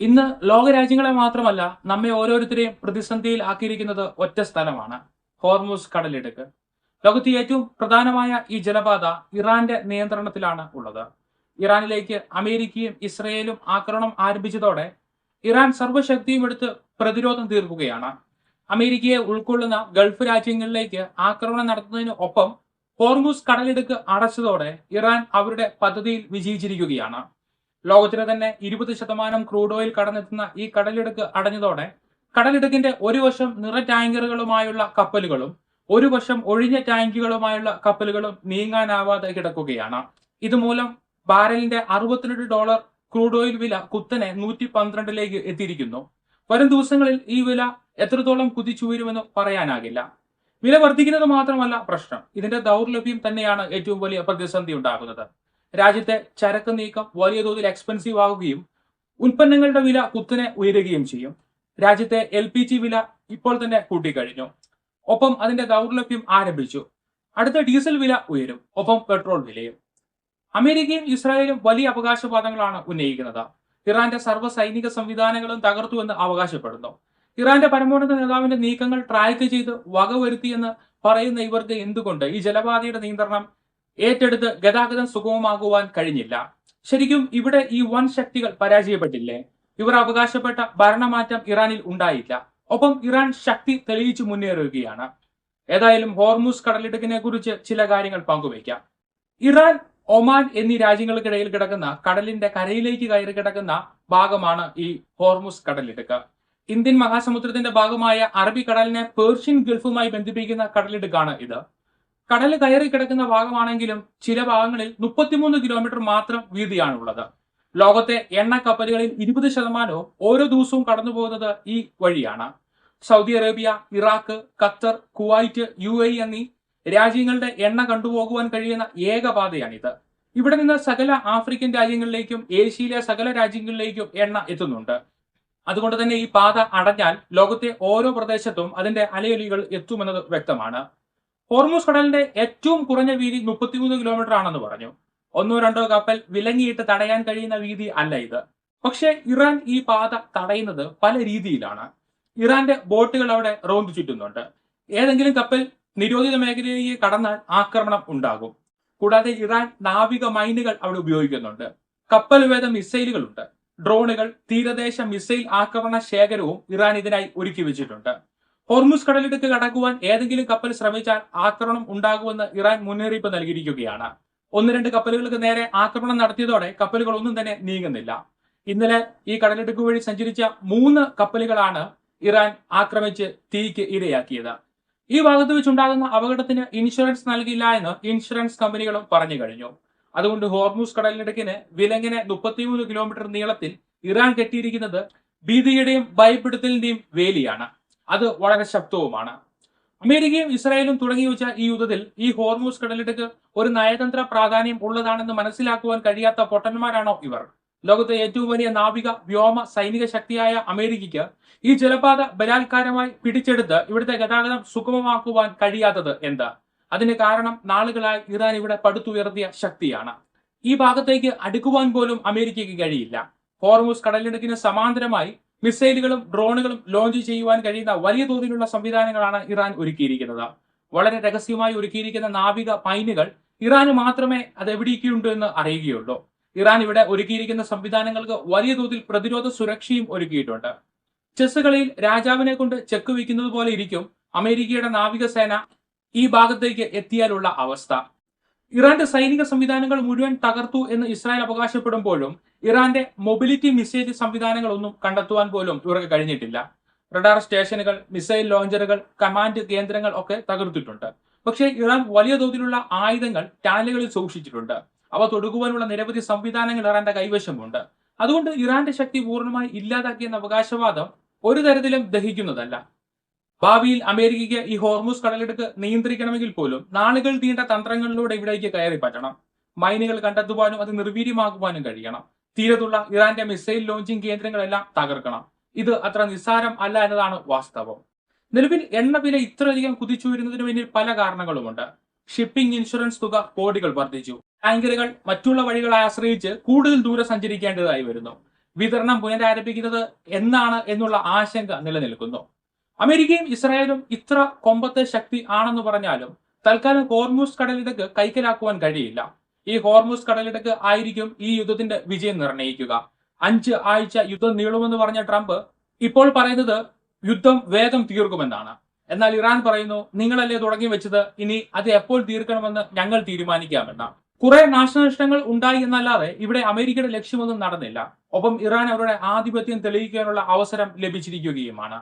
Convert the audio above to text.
ഇന്ന് ലോകരാജ്യങ്ങളെ മാത്രമല്ല നമ്മെ ഓരോരുത്തരെയും പ്രതിസന്ധിയിൽ ആക്കിയിരിക്കുന്നത് ഒറ്റ സ്ഥലമാണ് ഹോർമൂസ് കടലിടുക്ക്. ലോകത്തെ ഏറ്റവും പ്രധാനമായ ഈ ജലപാത ഇറാന്റെ നിയന്ത്രണത്തിലാണ് ഉള്ളത്. ഇറാനിലേക്ക് അമേരിക്കയും ഇസ്രയേലും ആക്രമണം ആരംഭിച്ചതോടെ ഇറാൻ സർവ്വശക്തിയും എടുത്ത് പ്രതിരോധം തീർക്കുകയാണ്. അമേരിക്കയെ ഉൾക്കൊള്ളുന്ന ഗൾഫ് രാജ്യങ്ങളിലേക്ക് ആക്രമണം നടത്തുന്നതിന് ഒപ്പം ഹോർമൂസ് കടലിടുക്ക് അടച്ചതോടെ ഇറാൻ അവരുടെ പദ്ധതിയിൽ വിജയിച്ചിരിക്കുകയാണ്. ലോകത്തിലെ തന്നെ 20% ക്രൂഡ് ഓയിൽ കടന്നെത്തുന്ന ഈ കടലിടുക്ക് അടഞ്ഞതോടെ കടലിടുക്കിന്റെ ഒരു വശം നിറ ടാങ്കറുകളുമായുള്ള കപ്പലുകളും ഒരു വശം ഒഴിഞ്ഞ ടാങ്കുകളുമായുള്ള കപ്പലുകളും നീങ്ങാനാവാതെ കിടക്കുകയാണ്. ഇതുമൂലം ബാരലിന്റെ $62 ക്രൂഡ് ഓയിൽ വില കുത്തനെ 112ലേക്ക് എത്തിയിരിക്കുന്നു. വരും ദിവസങ്ങളിൽ ഈ വില എത്രത്തോളം കുതിച്ചുയരുമെന്ന് പറയാനാകില്ല. വില വർദ്ധിക്കുന്നത് മാത്രമല്ല പ്രശ്നം, ഇതിന്റെ ദൗർലഭ്യം തന്നെയാണ് ഏറ്റവും വലിയ പ്രതിസന്ധി ഉണ്ടാകുന്നത്. രാജ്യത്തെ ചരക്ക് നീക്കം വലിയ തോതിൽ എക്സ്പെൻസീവ് ആവുകയും ഉൽപ്പന്നങ്ങളുടെ വില കുത്തനെ ഉയരുകയും ചെയ്യും. രാജ്യത്തെ LPG വില ഇപ്പോൾ തന്നെ കൂട്ടിക്കഴിഞ്ഞു. ഒപ്പം അതിന്റെ ദൗർലഭ്യം ആരംഭിച്ചു. അടുത്ത ഡീസൽ വില ഉയരും, ഒപ്പം പെട്രോൾ വിലയും. അമേരിക്കയും ഇസ്രായേലും വലിയ അവകാശവാദങ്ങളാണ് ഉന്നയിക്കുന്നത്. ഇറാന്റെ സർവ്വ സൈനിക സംവിധാനങ്ങളും തകർത്തു എന്ന് അവകാശപ്പെടുന്നു. ഇറാന്റെ പരമോന്നത നേതാവിന്റെ നീക്കങ്ങൾ ട്രാക്ക് ചെയ്ത് വകവരുത്തിയെന്ന് പറയുന്ന ഇവർക്ക് എന്തുകൊണ്ട് ഈ ജലപാതയുടെ നിയന്ത്രണം ഏറ്റെടുത്ത് ഗതാഗതം സുഗമമാകുവാൻ കഴിഞ്ഞില്ല? ശരിക്കും ഇവിടെ ഈ വൻ ശക്തികൾ പരാജയപ്പെട്ടില്ലേ? ഇവർ അവകാശപ്പെട്ട ഭരണമാറ്റം ഇറാനിൽ ഉണ്ടായില്ല. ഒപ്പം ഇറാൻ ശക്തി തെളിയിച്ചു മുന്നേറുകയാണ്. ഏതായാലും ഹോർമൂസ് കടലിടുക്കിനെ കുറിച്ച് ചില കാര്യങ്ങൾ പങ്കുവയ്ക്കാം. ഇറാൻ, ഒമാൻ എന്നീ രാജ്യങ്ങൾക്കിടയിൽ കിടക്കുന്ന കടലിന്റെ കരയിലേക്ക് കയറി കിടക്കുന്ന ഭാഗമാണ് ഈ ഹോർമൂസ് കടലിടുക്ക്. ഇന്ത്യൻ മഹാസമുദ്രത്തിന്റെ ഭാഗമായ അറബിക്കടലിനെ പേർഷ്യൻ ഗൾഫുമായി ബന്ധിപ്പിക്കുന്ന കടലിടുക്കാണ് ഇത്. കടൽ കയറി കിടക്കുന്ന ഭാഗമാണെങ്കിലും ചില ഭാഗങ്ങളിൽ 33 കിലോമീറ്റർ മാത്രം വീതിയാണുള്ളത്. ലോകത്തെ എണ്ണ കപ്പലുകളിൽ 20% ഓരോ ദിവസവും കടന്നു പോകുന്നത് ഈ വഴിയാണ്. Saudi Arabia, Iraq, Qatar, Kuwait, UAE എന്നീ രാജ്യങ്ങളുടെ എണ്ണ കണ്ടുപോകുവാൻ കഴിയുന്ന ഏക പാതയാണിത്. ഇവിടെ നിന്ന് സകല ആഫ്രിക്കൻ രാജ്യങ്ങളിലേക്കും ഏഷ്യയിലെ സകല രാജ്യങ്ങളിലേക്കും എണ്ണ എത്തുന്നുണ്ട്. അതുകൊണ്ട് തന്നെ ഈ പാത അടഞ്ഞാൽ ലോകത്തെ ഓരോ പ്രദേശത്തും അതിന്റെ അലയൊലികൾ എത്തുമെന്നത് വ്യക്തമാണ്. ഹോർമൂസ് കടലിന്റെ ഏറ്റവും കുറഞ്ഞ വീതി 33 കിലോമീറ്റർ ആണെന്ന് പറഞ്ഞു. ഒന്നോ രണ്ടോ കപ്പൽ വിലങ്ങിയിട്ട് തടയാൻ കഴിയുന്ന വീതി അല്ല ഇത്. പക്ഷേ ഇറാൻ ഈ പാത തടയുന്നത് പല രീതിയിലാണ്. ഇറാന്റെ ബോട്ടുകൾ അവിടെ റോന്തു ചുറ്റുന്നുണ്ട്. ഏതെങ്കിലും കപ്പൽ നിരോധിത മേഖലയിലേക്ക് കടന്നാൽ ആക്രമണം ഉണ്ടാകും. കൂടാതെ ഇറാൻ നാവിക മൈനുകൾ അവിടെ ഉപയോഗിക്കുന്നുണ്ട്. കപ്പൽ വേദ മിസൈലുകളുണ്ട്. ഡ്രോണുകൾ, തീരദേശ മിസൈൽ ആക്രമണ ശേഖരവും ഇറാൻ ഇതിനായി ഒരുക്കി വെച്ചിട്ടുണ്ട്. ഹോർമൂസ് കടലിടുക്ക് കടക്കുവാൻ ഏതെങ്കിലും കപ്പൽ ശ്രമിച്ചാൽ ആക്രമണം ഉണ്ടാകുമെന്ന് ഇറാൻ മുന്നറിയിപ്പ് നൽകിയിരിക്കുകയാണ്. 1-2 കപ്പലുകൾക്ക് നേരെ ആക്രമണം നടത്തിയതോടെ കപ്പലുകൾ ഒന്നും തന്നെ നീങ്ങുന്നില്ല. ഇന്നലെ ഈ കടലിടുക്ക് വഴി സഞ്ചരിച്ച 3 കപ്പലുകളാണ് ഇറാൻ ആക്രമിച്ച് തീക്ക് ഇരയാക്കിയത്. ഈ ഭാഗത്ത് വെച്ചുണ്ടാകുന്ന അപകടത്തിന് ഇൻഷുറൻസ് നൽകില്ല എന്ന് ഇൻഷുറൻസ് കമ്പനികളും പറഞ്ഞു കഴിഞ്ഞു. അതുകൊണ്ട് ഹോർമൂസ് കടലിടുക്കിന് വിലങ്ങിനെ 33 കിലോമീറ്റർ നീളത്തിൽ ഇറാൻ കെട്ടിയിരിക്കുന്നത് ഭീതിയുടെയും ഭയപ്പെടുത്തലിന്റെയും വേലിയാണ്. അത് വളരെ ശക്തവുമാണ്. അമേരിക്കയും ഇസ്രായേലും തുടങ്ങി വെച്ച ഈ യുദ്ധത്തിൽ ഈ ഹോർമൂസ് കടലിടുക്ക് ഒരു നയതന്ത്ര പ്രാധാന്യം ഉള്ളതാണെന്ന് മനസ്സിലാക്കുവാൻ കഴിയാത്ത പൊട്ടന്മാരാണോ ഇവർ? ലോകത്തെ ഏറ്റവും വലിയ നാവിക, വ്യോമ, സൈനിക ശക്തിയായ അമേരിക്കയ്ക്ക് ഈ ജലപാത ബലാത്കാരമായി പിടിച്ചെടുത്ത് ഇവിടുത്തെ ഗതാഗതം സുഗമമാക്കുവാൻ കഴിയാത്തത് എന്താ? അതിന് കാരണം നാളുകളായി ഇറാൻ ഇവിടെ പടുത്തുയർത്തിയ ശക്തിയാണ്. ഈ ഭാഗത്തേക്ക് അടുക്കുവാൻ പോലും അമേരിക്കയ്ക്ക് കഴിയില്ല. ഹോർമൂസ് കടലിടുക്കിന് സമാന്തരമായി മിസൈലുകളും ഡ്രോണുകളും ലോഞ്ച് ചെയ്യുവാൻ കഴിയുന്ന വലിയ തോതിലുള്ള സംവിധാനങ്ങളാണ് ഇറാൻ ഒരുക്കിയിരിക്കുന്നത്. വളരെ രഹസ്യമായി ഒരുക്കിയിരിക്കുന്ന നാവിക മൈനുകൾ ഇറാന് മാത്രമേ അത് എവിടെയൊക്കെയുണ്ട് എന്ന് അറിയുകയുള്ളൂ. ഇറാൻ ഇവിടെ ഒരുക്കിയിരിക്കുന്ന സംവിധാനങ്ങൾക്ക് വലിയ തോതിൽ പ്രതിരോധ സുരക്ഷയും ഒരുക്കിയിട്ടുണ്ട്. ചെസ് കളിയിൽ രാജാവിനെ കൊണ്ട് ചെക്ക് വയ്ക്കുന്നത് പോലെ ഇരിക്കും അമേരിക്കയുടെ നാവികസേന ഈ ഭാഗത്തേക്ക് എത്തിയാലുള്ള അവസ്ഥ. ഇറാന്റെ സൈനിക സംവിധാനങ്ങൾ മുഴുവൻ തകർത്തു എന്ന് ഇസ്രായേൽ അവകാശപ്പെടുമ്പോഴും ഇറാന്റെ മൊബിലിറ്റി മിസൈൽ സംവിധാനങ്ങളൊന്നും കണ്ടെത്തുവാൻ പോലും ഇവർക്ക് കഴിഞ്ഞിട്ടില്ല. റഡാർ സ്റ്റേഷനുകൾ, മിസൈൽ ലോഞ്ചറുകൾ, കമാൻഡ് കേന്ദ്രങ്ങൾ ഒക്കെ തകർത്തിട്ടുണ്ട്. പക്ഷേ ഇറാൻ വലിയ തോതിലുള്ള ആയുധങ്ങൾ ടണലുകളിൽ സൂക്ഷിച്ചിട്ടുണ്ട്. അവ തൊടുക്കുവാനുള്ള നിരവധി സംവിധാനങ്ങൾ ഇറാന്റെ കൈവശമുണ്ട്. അതുകൊണ്ട് ഇറാന്റെ ശക്തി പൂർണ്ണമായി ഇല്ലാതാക്കിയെന്ന അവകാശവാദം ഒരു തരത്തിലും ദഹിക്കുന്നതല്ല. ഭാവിയിൽ അമേരിക്കയ്ക്ക് ഈ ഹോർമൂസ് കടലിടുക്ക് നിയന്ത്രിക്കണമെങ്കിൽ പോലും നാളുകൾ നീണ്ട തന്ത്രങ്ങളിലൂടെ ഇവിടേക്ക് കയറി പറ്റണം. മൈനുകൾ കണ്ടെത്തുവാനും അത് നിർവീര്യമാക്കുവാനും കഴിയണം. തീരത്തുള്ള ഇറാന്റെ മിസൈൽ ലോഞ്ചിങ് കേന്ദ്രങ്ങളെല്ലാം തകർക്കണം. ഇത് അത്ര നിസ്സാരം അല്ല എന്നതാണ് വാസ്തവം. നിലവിൽ എണ്ണ വില ഇത്രയധികം കുതിച്ചുയരുന്നതിന് പിന്നിൽ പല കാരണങ്ങളുമുണ്ട്. ഷിപ്പിംഗ് ഇൻഷുറൻസ് തുക കോടികൾ വർദ്ധിച്ചു. ടാങ്കറുകൾ മറ്റുള്ള വഴികളെ ആശ്രയിച്ച് കൂടുതൽ ദൂരം സഞ്ചരിക്കേണ്ടതായി വരുന്നു. വിതരണം പുനരാരംഭിക്കുന്നത് എന്നാണ് എന്നുള്ള ആശങ്ക നിലനിൽക്കുന്നു. അമേരിക്കയും ഇസ്രായേലും ഇത്ര കൊമ്പത്തെ ശക്തി ആണെന്ന് പറഞ്ഞാലും തൽക്കാലം ഹോർമൂസ് കടലിടുക്ക് കൈക്കലാക്കുവാൻ കഴിയില്ല. ഈ ഹോർമൂസ് കടലിടുക്ക് ആയിരിക്കും ഈ യുദ്ധത്തിന്റെ വിജയം നിർണ്ണയിക്കുക. 5 ആഴ്ച യുദ്ധം നീളുമെന്ന് പറഞ്ഞ ട്രംപ് ഇപ്പോൾ പറയുന്നത് യുദ്ധം വേഗം തീർക്കുമെന്നാണ്. എന്നാൽ ഇറാൻ പറയുന്നു, നിങ്ങളല്ലേ തുടങ്ങി വെച്ചത്, ഇനി അത് എപ്പോൾ തീർക്കണമെന്ന് ഞങ്ങൾ തീരുമാനിക്കാമെന്ന്. കുറെ നാശനഷ്ടങ്ങൾ ഉണ്ടായി എന്നല്ലാതെ ഇവിടെ അമേരിക്കയുടെ ലക്ഷ്യമൊന്നും നടന്നില്ല. ഒപ്പം ഇറാൻ അവരുടെ ആധിപത്യം തെളിയിക്കാനുള്ള അവസരം ലഭിച്ചിരിക്കുകയുമാണ്.